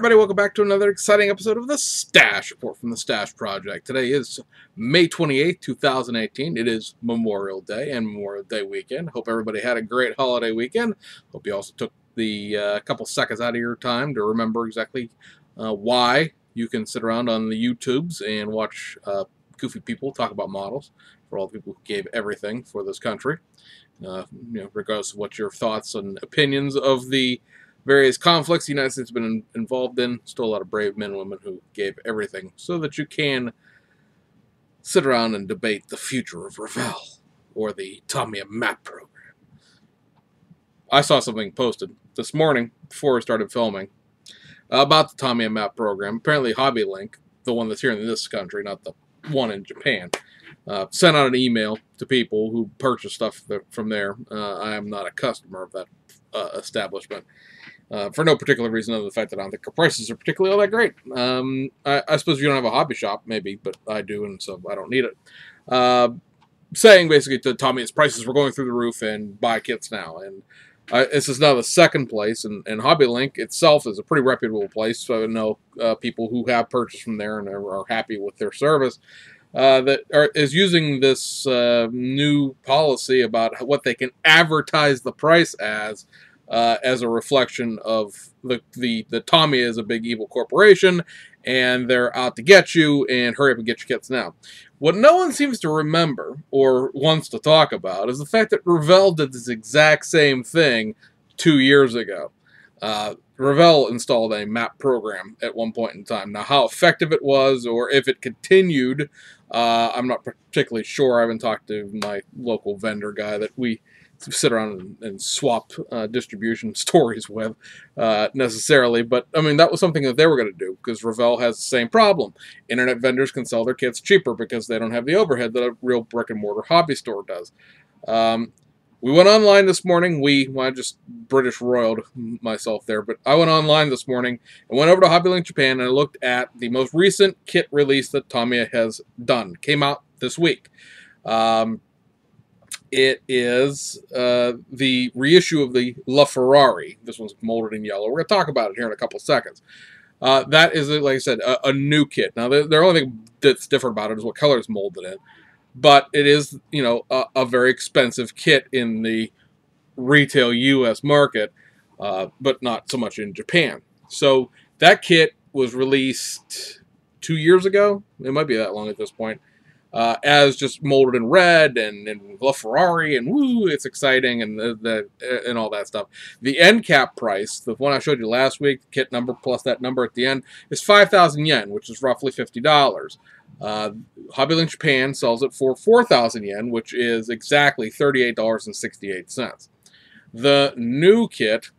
everybody, welcome back to another exciting episode of the Stash Report from the Stash Project. Today is May 28th, 2018. It is Memorial Day and Memorial Day weekend. Hope everybody had a great holiday weekend. Hope you also took the couple seconds out of your time to remember exactly why you can sit around on the YouTubes and watch goofy people talk about models, for all the people who gave everything for this country. Regardless of what your thoughts and opinions of the various conflicts the United States has been involved in, still a lot of brave men and women who gave everything so that you can sit around and debate the future of Revell or the Tamiya map program. I saw something posted this morning before I started filming about the Tamiya map program. Apparently HobbyLink, the one that's here in this country, not the one in Japan, sent out an email to people who purchase stuff from there. I am not a customer of that establishment. For no particular reason other than the fact that I don't think the prices are particularly all that great. I suppose if you don't have a hobby shop, maybe, but I do, and so I don't need it. Saying basically to Tommy's prices were going through the roof and buy kits now. And this is now the second place, and HobbyLink itself is a pretty reputable place, so I know people who have purchased from there and are happy with their service. Is using this new policy about what they can advertise the price as a reflection of the Tamiya is a big evil corporation, and they're out to get you, and hurry up and get your kits now. What no one seems to remember or wants to talk about is the fact that Revell did this exact same thing 2 years ago. Revell installed a map program at one point in time. Now, how effective it was, or if it continued, I'm not particularly sure. I haven't talked to my local vendor guy that we sit around and swap distribution stories with necessarily, but I mean that was something that they were going to do because Revell has the same problem. Internet vendors can sell their kits cheaper because they don't have the overhead that a real brick and mortar hobby store does. We went online this morning. I just British royaled myself there, but I went online this morning and went over to HobbyLink Japan and I looked at the most recent kit release that Tamiya has done. Came out this week. It is the reissue of the LaFerrari. This one's molded in yellow. We're going to talk about it here in a couple seconds. That is, like I said, a new kit. Now, the only thing that's different about it is what color it's molded in. But it is, a very expensive kit in the retail U.S. market, but not so much in Japan. So that kit was released 2 years ago. It might be that long at this point. As just molded in red and LaFerrari and woo, it's exciting and and all that stuff. The end cap price, the one I showed you last week, the kit number plus that number at the end, is 5,000 yen, which is roughly $50. HobbyLink Japan sells it for 4,000 yen, which is exactly $38.68. The new kit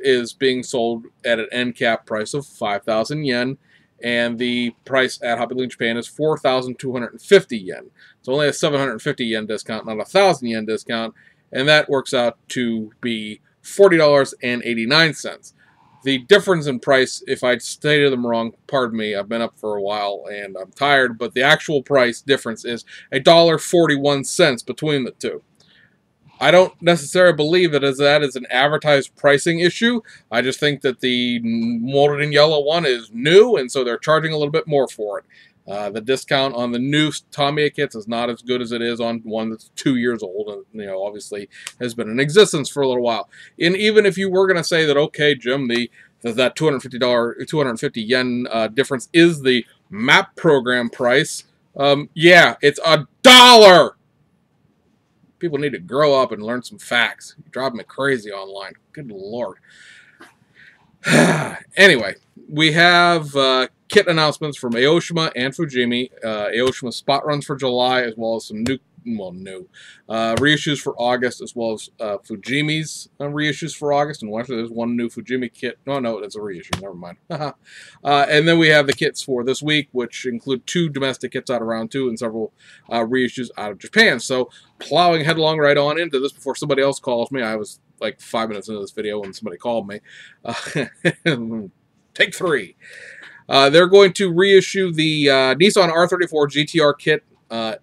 is being sold at an end cap price of 5,000 yen. And the price at HobbyLink Japan is 4,250 yen. It's only a 750 yen discount, not a 1,000 yen discount, and that works out to be $40.89. The difference in price, if I stated them wrong, pardon me, I've been up for a while and I'm tired, but the actual price difference is $1.41 between the two. I don't necessarily believe that is an advertised pricing issue. I just think that the molded in yellow one is new, and so they're charging a little bit more for it. The discount on the new Tamiya kits is not as good as it is on one that's 2 years old, and obviously has been in existence for a little while. And even if you were going to say that, okay, Jim, that $250 yen difference is the map program price, yeah, it's $1. People need to grow up and learn some facts. You're driving me crazy online. Good Lord. Anyway, we have kit announcements from Aoshima and Fujimi. Aoshima spot runs for July, as well as some new reissues for August, as well as Fujimi's reissues for August. And actually, there's one new Fujimi kit. No, it's a reissue. Never mind. And then we have the kits for this week, which include 2 domestic kits out of round 2 and several reissues out of Japan. So, plowing headlong right on into this before somebody else calls me. I was like 5 minutes into this video when somebody called me. Take 3. They're going to reissue the Nissan R34 GTR kit.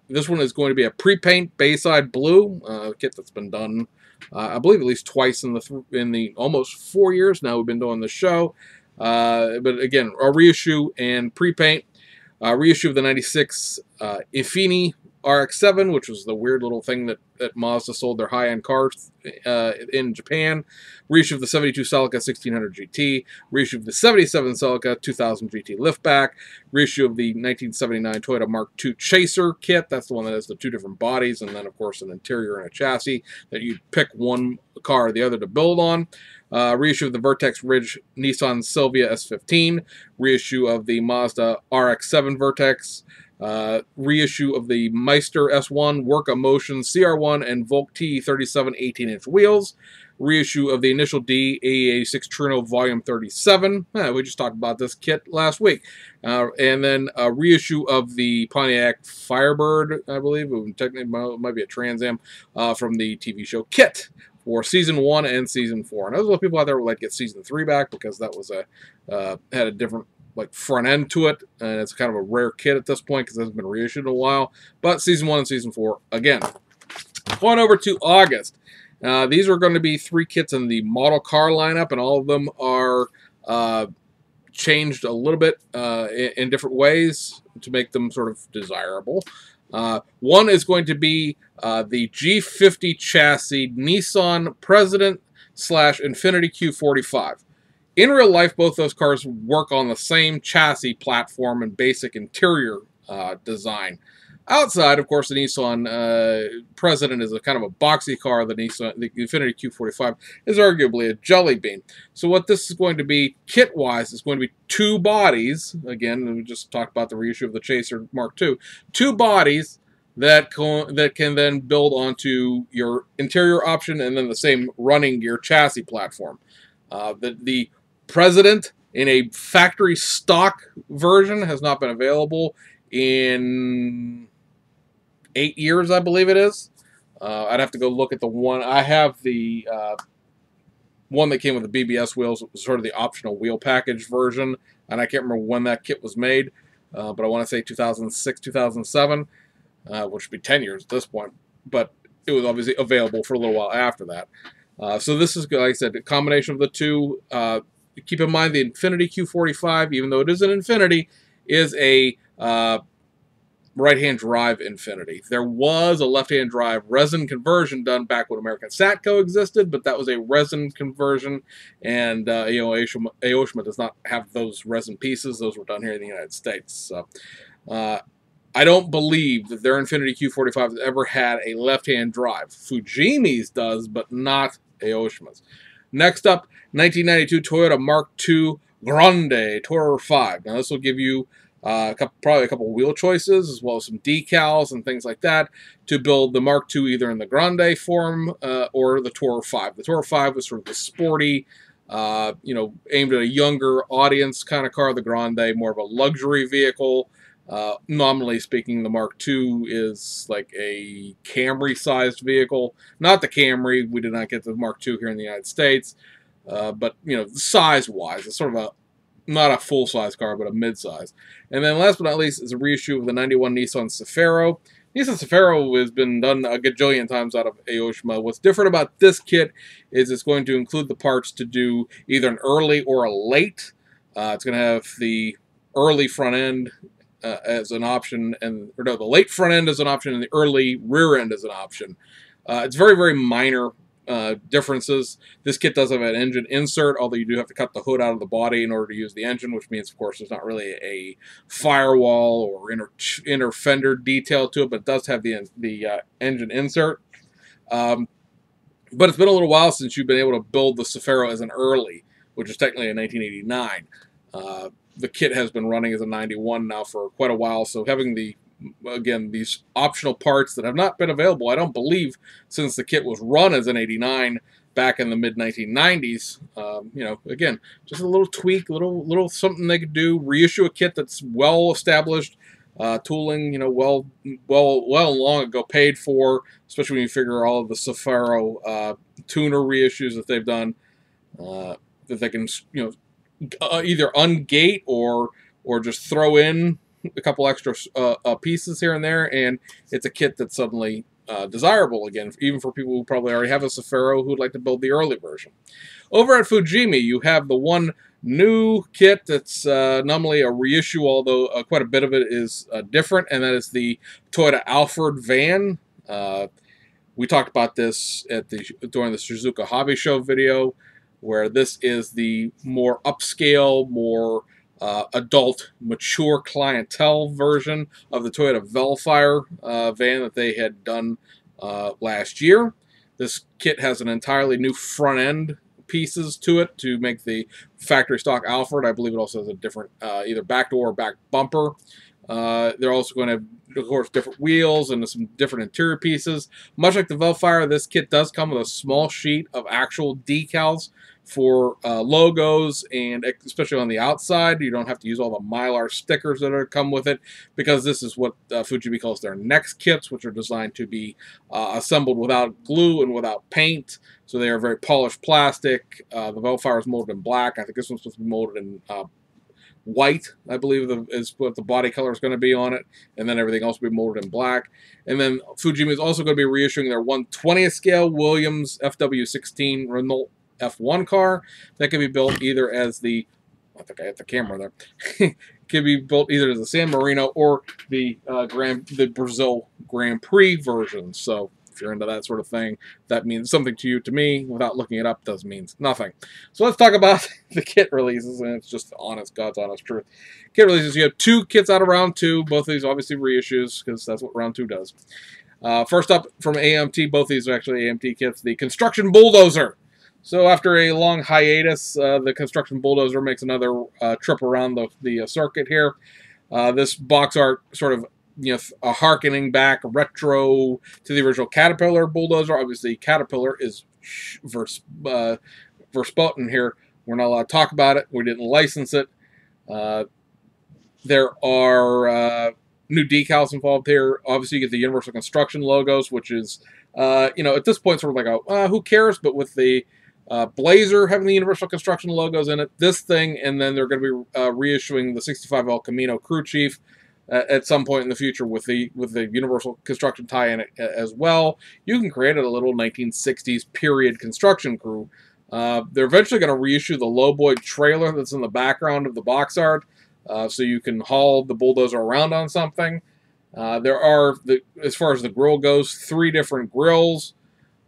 This one is going to be a pre-paint Bayside blue kit that's been done I believe at least twice in the almost 4 years now we've been doing the show. But again, a reissue and pre-paint. Reissue of the 96 Infiniti RX-7, which was the weird little thing that Mazda sold their high-end cars in Japan. Reissue of the 72 Celica 1600 GT. Reissue of the 77 Celica 2000 GT liftback. Reissue of the 1979 Toyota Mark II Chaser kit. That's the one that has the two different bodies, and then, of course, an interior and a chassis that you pick one car or the other to build on. Reissue of the Vertex Ridge Nissan Silvia S15. Reissue of the Mazda RX-7 Vertex. Reissue of the Meister S1, Worka Motion CR1, and Volk T37 18-inch wheels. Reissue of the Initial D AE86 Trino Volume 37. We just talked about this kit last week. And then a reissue of the Pontiac Firebird, I believe. It technically might be a Trans Am from the TV show Kit for Season 1 and Season 4. And those are people out there would like to get Season 3 back because that was had a different front end to it, and it's kind of a rare kit at this point because it hasn't been reissued in a while. But Season 1 and Season 4, again. Going over to August. These are going to be 3 kits in the model car lineup, and all of them are changed a little bit in different ways to make them sort of desirable. One is going to be the G50 chassis Nissan President / Infiniti Q45. In real life, both those cars work on the same chassis platform and basic interior design. Outside, of course, the Nissan President is a kind of a boxy car. The Infiniti Q45 is arguably a jelly bean. So what this is going to be, kit-wise, is going to be 2 bodies. Again, we just talked about the reissue of the Chaser Mark II. 2 bodies that can then build onto your interior option and then the same running gear chassis platform. The President in a factory stock version has not been available in 8 years, I believe it is. I'd have to go look at the one. I have the one that came with the BBS wheels. It was sort of the optional wheel package version, and I can't remember when that kit was made, but I want to say 2006, 2007, which would be 10 years at this point, but it was obviously available for a little while after that. So this is, like I said, a combination of the two. Keep in mind the Infiniti Q45, even though it is an Infiniti, is a right-hand drive Infiniti. There was a left-hand drive resin conversion done back when American Satco existed, but that was a resin conversion, and Aoshima does not have those resin pieces. Those were done here in the United States. So I don't believe that their Infiniti Q45 has ever had a left-hand drive. Fujimi's does, but not Aoshima's. Next up, 1992 Toyota Mark II Grande Tourer 5. Now this will give you probably a couple wheel choices as well as some decals and things like that to build the Mark II either in the Grande form or the Tourer 5. The Tourer 5 was sort of the sporty, aimed at a younger audience kind of car. The Grande, more of a luxury vehicle. Nominally speaking, the Mark II is like a Camry-sized vehicle. Not the Camry. We did not get the Mark II here in the United States. But, size-wise, it's sort of not a full-size car, but a mid-size. And then last but not least is a reissue of the 91 Nissan Cefiro. Nissan Cefiro has been done a gajillion times out of Aoshima. What's different about this kit is it's going to include the parts to do either an early or a late. It's going to have the early front end as an option, the late front end as an option, and the early rear end as an option. It's very, very minor differences. This kit does have an engine insert, although you do have to cut the hood out of the body in order to use the engine, which means, of course, there's not really a firewall or inner fender detail to it, but it does have the engine insert. But it's been a little while since you've been able to build the Cefiro as an early, which is technically a 1989. The kit has been running as a 91 now for quite a while, so having these optional parts that have not been available, I don't believe, since the kit was run as an 89 back in the mid-1990s. Again, just a little tweak, little something they could do. Reissue a kit that's well established, tooling, well long ago paid for, especially when you figure all of the Cefiro tuner reissues that they've done, that they can, either ungate or just throw in a couple extra pieces here and there, and it's a kit that suddenly desirable again, even for people who probably already have a Safari who would like to build the early version. Over at Fujimi, you have the one new kit that's normally a reissue, although quite a bit of it is different, and that is the Toyota Alphard van. We talked about this during the Suzuka Hobby Show video, where this is the more upscale, more adult, mature clientele version of the Toyota Velfire van that they had done last year. This kit has an entirely new front end pieces to it to make the factory stock Alphard. I believe it also has a different either back door or back bumper. They're also going to have, of course, different wheels and some different interior pieces. Much like the Velfire, this kit does come with a small sheet of actual decals for logos, and especially on the outside, you don't have to use all the Mylar stickers that come with it, because this is what Fujimi calls their next kits, which are designed to be assembled without glue and without paint. So they are very polished plastic. The Velfire is molded in black. I think this one's supposed to be molded in white, I believe is what the body color is going to be on it, and then everything else will be molded in black. And then Fujimi is also going to be reissuing their 1/20th scale Williams FW16 Renault F1 car that can be built either as the, I think I hit the camera there, can be built either as the San Marino or the Brazil Grand Prix version. So if you're into that sort of thing, that means something to you. To me, without looking it up, does means nothing. So let's talk about the kit releases, and it's just God's honest truth. Kit releases, you have 2 kits out of round 2. Both of these obviously reissues, because that's what round 2 does. First up from AMT, both these are actually AMT kits, the Construction Bulldozer. So after a long hiatus, the Construction Bulldozer makes another trip around the circuit here. This box art sort of, a harkening back retro to the original Caterpillar Bulldozer. Obviously, Caterpillar is Verspoten here. We're not allowed to talk about it. We didn't license it. There are new decals involved here. Obviously, you get the Universal Construction logos, which is, at this point, sort of like who cares? But with the Blazer having the Universal Construction logos in it, this thing, and then they're going to be reissuing the 65 El Camino Crew Chief at some point in the future with the Universal Construction tie-in as well. You can create a little 1960s period construction crew. They're eventually going to reissue the Lowboy trailer that's in the background of the box art, so you can haul the bulldozer around on something. There are, as far as the grill goes, 3 different grills.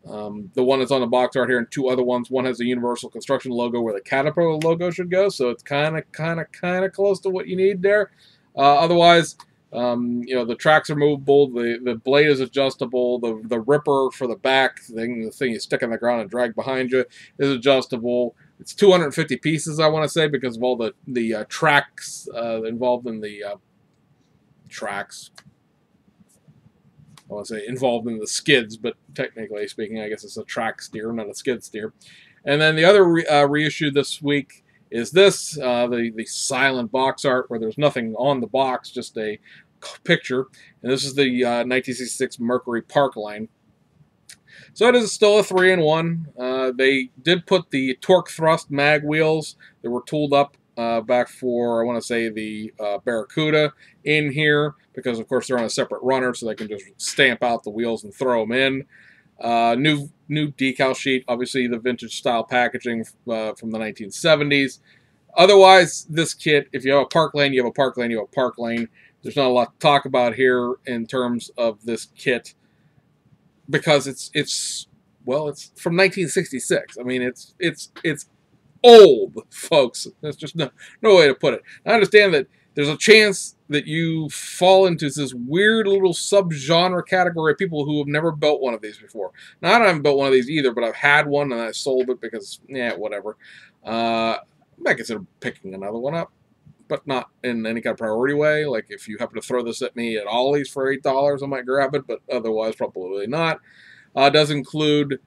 The one that's on the box art here and 2 other ones. One has the Universal Construction logo where the Caterpillar logo should go, so it's kind of close to what you need there. Otherwise, the tracks are movable, the blade is adjustable, the ripper for the back thing, the thing you stick in the ground and drag behind you, is adjustable. It's 250 pieces, I want to say, because of all the tracks involved in the tracks. I want to say involved in the skids, but technically speaking, I guess it's a track steer, not a skid steer. And then the other reissue this week is this, the silent box art, where there's nothing on the box, just a picture. And this is the 1966 Mercury Parkline. So it is still a 3-in-1. They did put the torque thrust mag wheels that were tooled up back for, I want to say, the Barracuda in here, because of course they're on a separate runner, so they can just stamp out the wheels and throw them in. New decal sheet, obviously the vintage style packaging from the 1970s. Otherwise, this kit, if you have a park lane, you have a park lane, you have a park lane. There's not a lot to talk about here in terms of this kit, because it's from 1966. I mean, it's old, folks. There's just no way to put it. I understand that there's a chance that you fall into this weird little subgenre category of people who have never built one of these before. Now, I haven't built one of these either, but I've had one and I sold it because, whatever. I might consider picking another one up, but not in any kind of priority way. Like, if you happen to throw this at me at Ollie's for $8, I might grab it, but otherwise, probably not. It does include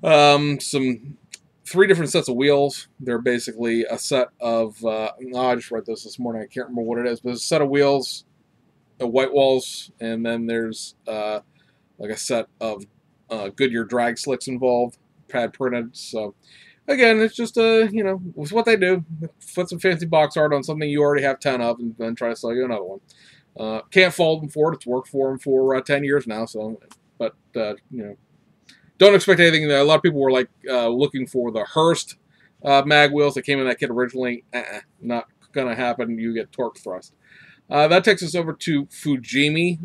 some 3 different sets of wheels. They're basically a set of, I just read this morning, I can't remember what it is, but it's a set of wheels, white walls, and then there's like a set of Goodyear drag slicks involved, pad printed. So again, it's just it's what they do. Put some fancy box art on something you already have 10 of, and then try to sell you another one. Can't fault them for it. It's worked for them for 10 years now, so but don't expect anything. A lot of people were like looking for the Hurst mag wheels that came in that kit originally. Not gonna happen. You get torque thrust. That takes us over to Fujimi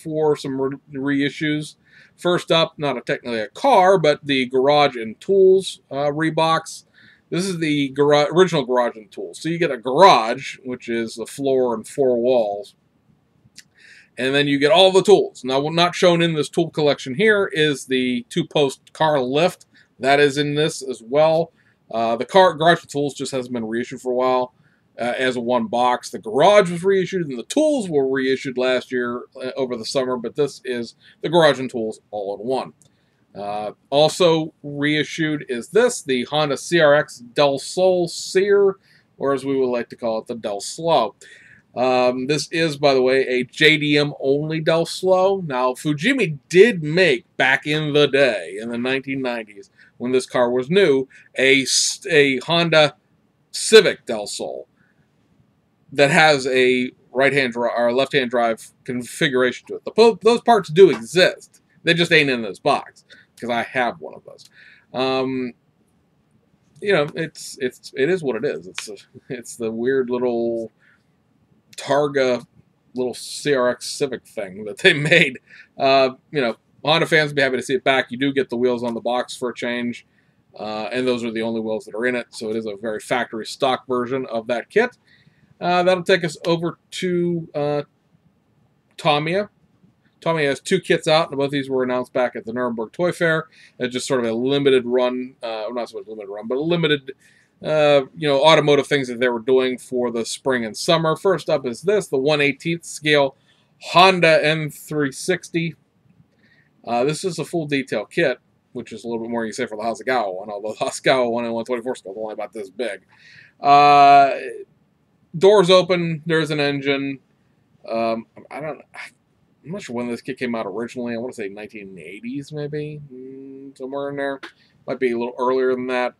for some reissues. First up, not technically a car, but the Garage and Tools Rebox. This is the original Garage and Tools. So you get a garage, which is the floor and 4 walls, and then you get all the tools. Now, what not shown in this tool collection here is the 2-post car lift. That is in this as well. The Garage and Tools just hasn't been reissued for a while. As a one box. The Garage was reissued, and the Tools were reissued last year over the summer, but this is the Garage and Tools all in one. Also reissued is this, the Honda CRX Del Sol Sear, or as we would like to call it, the Del Slow. This is, by the way, a JDM only Del Slow. Now, Fujimi did make, back in the day, in the 1990s, when this car was new, a Honda Civic Del Sol that has a right-hand or left-hand drive configuration to it. Those parts do exist. They just ain't in this box because I have one of those. It is what it is. It's the weird little Targa little CRX Civic thing that they made. Honda fans will be happy to see it back. You do get the wheels on the box for a change, and those are the only wheels that are in it. So it is a very factory stock version of that kit. That'll take us over to Tamiya. Tamiya has 2 kits out, and both these were announced back at the Nuremberg Toy Fair. It's just sort of a limited run, not so much limited run, but a limited, automotive things that they were doing for the spring and summer. First up is this, the 1/18th scale Honda N360. This is a full detail kit, which is a little bit more you can say for the Hasegawa one, although the Hasegawa one and 124 scale is only about this big. Doors open. There's an engine. I'm not sure when this kit came out originally. I want to say 1980s, maybe, somewhere in there. Might be a little earlier than that.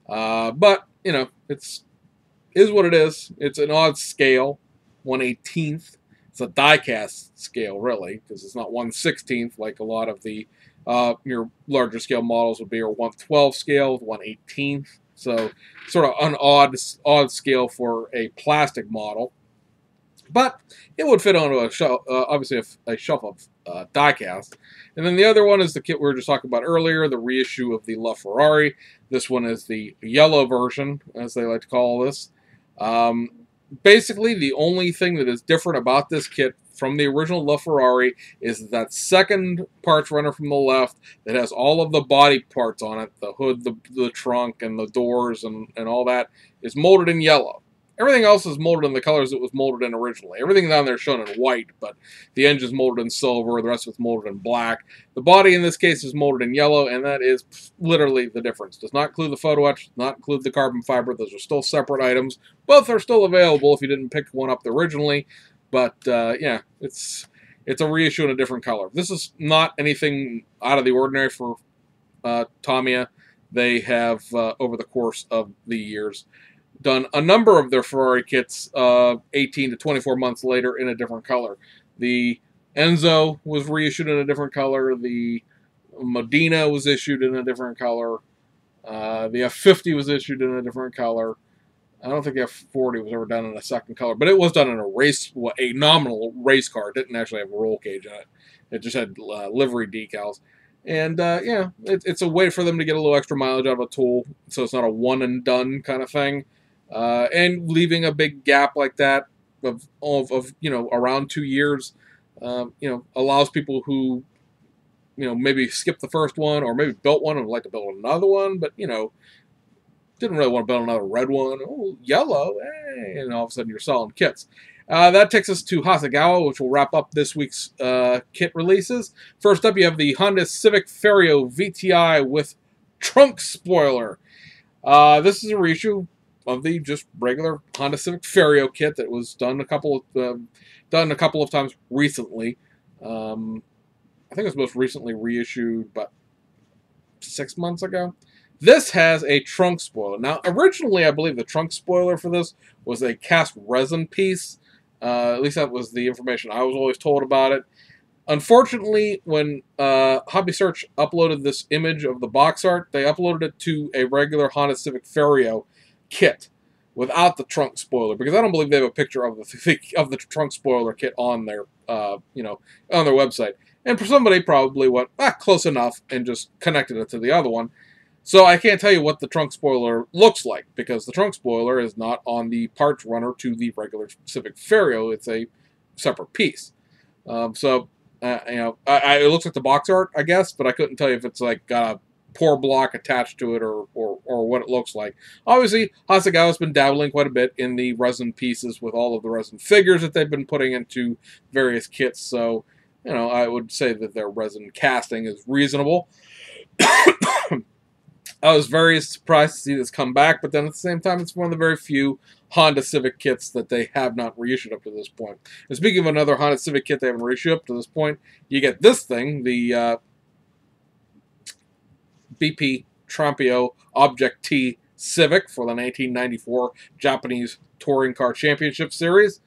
But is what it is. It's an odd scale, 1/18th. It's a die-cast scale, really, because it's not 1/16th like a lot of the your larger scale models would be, or 1/12 scale, 1/18th. So sort of an odd scale for a plastic model. But it would fit onto a shelf, obviously a shelf of die-cast. And then the other one is the kit we were just talking about earlier, the reissue of the LaFerrari. This one is the yellow version, as they like to call this. Basically, the only thing that is different about this kit from the original LaFerrari is that second parts runner from the left that has all of the body parts on it, the hood, the trunk, and the doors, and all that, is molded in yellow. Everything else is molded in the colors it was molded in originally. Everything down there is shown in white, but the engine's molded in silver, the rest of it's molded in black. The body in this case is molded in yellow, and that is literally the difference. Does not include the photo etch, does not include the carbon fiber. Those are still separate items. Both are still available if you didn't pick one up originally. But, yeah, it's a reissue in a different color. This is not anything out of the ordinary for Tamiya. They have, over the course of the years, done a number of their Ferrari kits 18 to 24 months later in a different color. The Enzo was reissued in a different color. The Modena was issued in a different color. The F50 was issued in a different color. I don't think the F40 was ever done in a second color, but it was done in a nominal race car. It didn't actually have a roll cage in it. It just had livery decals. And, yeah, it's a way for them to get a little extra mileage out of a tool, so it's not a one-and-done kind of thing. And leaving a big gap like that of around 2 years, allows people who, maybe skipped the first one or maybe built one and would like to build another one, but, didn't really want to build another red one. Oh, yellow, hey, and all of a sudden you're selling kits. That takes us to Hasegawa, which will wrap up this week's kit releases. First up, you have the Honda Civic Fario VTI with trunk spoiler. This is a reissue of the just regular Honda Civic Fario kit that was done a couple of times recently. I think it was most recently reissued about 6 months ago. This has a trunk spoiler. Now, originally, I believe the trunk spoiler for this was a cast resin piece. At least that was the information I was always told about it. Unfortunately, when Hobby Search uploaded this image of the box art, they uploaded it to a regular Honda Civic Fario kit without the trunk spoiler, because I don't believe they have a picture of the trunk spoiler kit on their on their website. And for somebody probably went close enough and just connected it to the other one. So I can't tell you what the trunk spoiler looks like, because the trunk spoiler is not on the parts runner to the regular Civic Fario. It's a separate piece. It looks like the box art, I guess, but I couldn't tell you if it's like got a pour block attached to it or what it looks like. Obviously, Hasegawa's been dabbling quite a bit in the resin pieces with all of the resin figures that they've been putting into various kits. So, I would say that their resin casting is reasonable. I was very surprised to see this come back, but then at the same time, it's one of the very few Honda Civic kits that they have not reissued up to this point. And speaking of another Honda Civic kit they haven't reissued up to this point, you get this thing, the BP Trampio Object T Civic for the 1994 Japanese Touring Car Championship Series.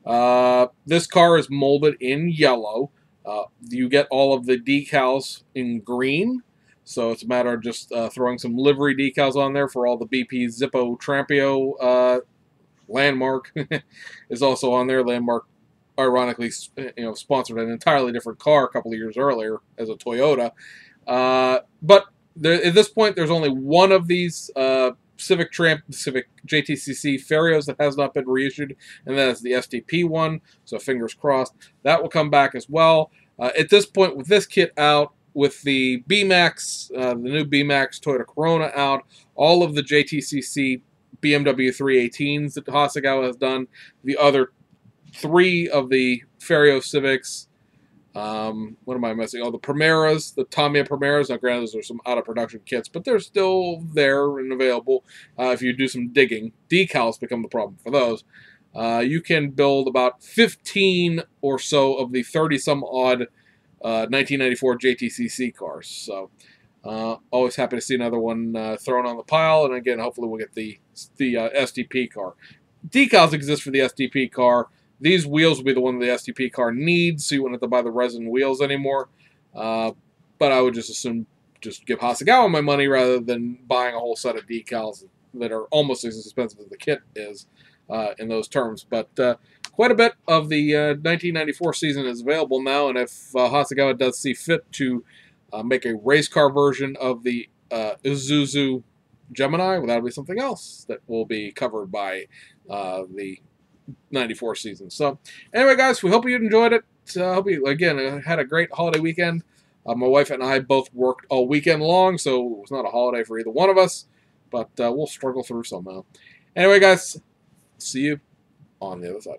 This car is molded in yellow. You get all of the decals in green. So it's a matter of just throwing some livery decals on there for all the BP Zippo Trampio. Landmark is also on there. Landmark, ironically, sponsored an entirely different car a couple of years earlier as a Toyota. But at this point, there's only one of these Civic JTCC Farios that has not been reissued, and that is the SDP one. So fingers crossed that will come back as well. At this point, with this kit out, with the B-Max, the new B-Max Toyota Corona out, all of the JTCC BMW 318s that Hasegawa has done, the other 3 of the Fario Civics, what am I missing? Oh, the Primeras, the Tamiya Primeras. Now, granted, those are some out-of-production kits, but they're still there and available if you do some digging. Decals become the problem for those. You can build about 15 or so of the 30-some-odd 1994 JTCC cars. So, always happy to see another one thrown on the pile. And again, hopefully we'll get the SDP car. Decals exist for the SDP car. These wheels will be the one the SDP car needs, so you wouldn't have to buy the resin wheels anymore. But I would just assume just give Hasegawa my money rather than buying a whole set of decals that are almost as expensive as the kit is in those terms. But quite a bit of the 1994 season is available now, and if Hasegawa does see fit to make a race car version of the Isuzu Gemini, well, that'll be something else that will be covered by the 94 season. So, anyway, guys, we hope you enjoyed it. Hope you, again, had a great holiday weekend. My wife and I both worked all weekend long, so it was not a holiday for either one of us, but we'll struggle through somehow. Anyway, guys, see you on the other side.